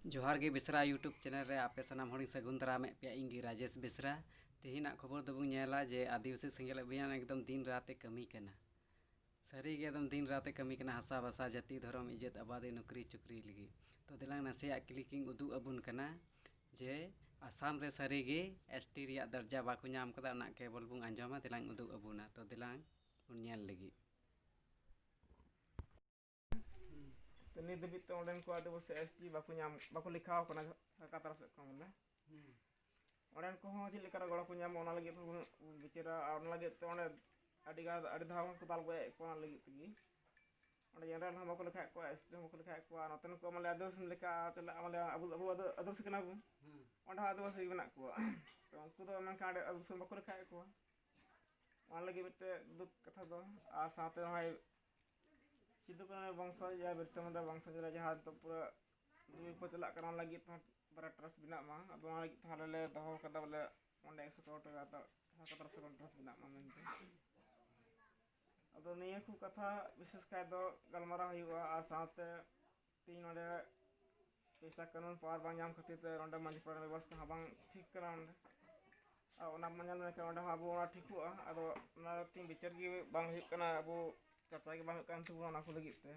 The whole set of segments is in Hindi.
जोहार गे बेसरा यूट्यूब चैनल रे आपे सनाम हड़ी सगुन दारामे पे इंगी राजेश बेसरा तेहिना खबर दबु नेला जे आदिवासी सेंगेल अभियान एकदम दिन राते कमी कना सारी गे एकदम दिन राते कमी कना हसा बसा जाति धर्म इज्जत आबादी नौकरी चुकरी लगी तो दिलांग नसिया क्लिकिंग उदु अबुन कना जे आसाम रे सारी गे एसटी रिया दर्जा बाकु नाम कदा ना केवल बुंग अंजमा दिलांग उदु अबुना तो दिलांग उन्याल लगी नित दबित तो ऑनलाइन को आदिवासी एसटी बाको लिखाव कना सरकार तरफ से कमना ऑनलाइन को हो जे लेकर गड़ को नाम ओना लगे बिचारा ओना लगे तो ओने अडी धाव को दाल को कोना लगे तगी ओने जनरल हम बाको लिखा को एसटी हम बाको लिखा को नतन को माले आदिवासी लेका चला माले अबु आदिवासी कना बु ओंडा आदिवासी बना को तो उनको तो मन का आदिवासी बाको लिखा को ओना लगे बिटे दुख कथा दो आ साथे हाय सिद्धू कना वंश या बिरसा मुंडा वंश जरा जहां तो पूरा दुई को चला करन लगी तो बड़ा ट्रस्ट बिना मा अब वहां लगी थाले ले दहो कदा बोले ओंडे 100 करोड़ टका तो सरकार तरफ से ट्रस्ट बिना मा मेनते अब निया को कथा विशेष काय दो गलमारा हुआ आ साथे तीन ओंडे पैसा कानून पार बांग नाम खातिर ते ओंडे मंच पर व्यवस्था बांग ठीक करा ओंडे आ ओना मनल में ओंडे हाबो ओना ठीक हुआ अदो ओना तीन विचार की बांग हुई कना अबो चाचा के बांग कान तुबो ओना को लगी ते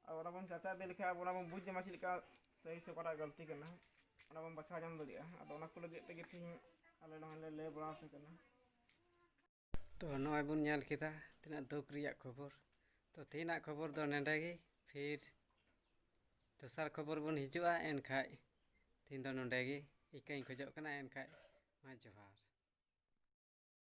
और अपन चाचा दे लिखा ओना बन बुझ जमा चिलका सही से करा गलती करना ओना बन बचा जम दलिया अदो ओना को लगी ते कि तीन आले नहले ले बड़ा से करना तो नय बुन ᱧᱮᱞ केदा तना दुख रिया खबर तो तीना खबर दो नेडेगी फिर दोसर खबर बुन हिजुआ एनखाय तीन दो नोडेगी इकाई खोजो कना एनखाय मा जोहार।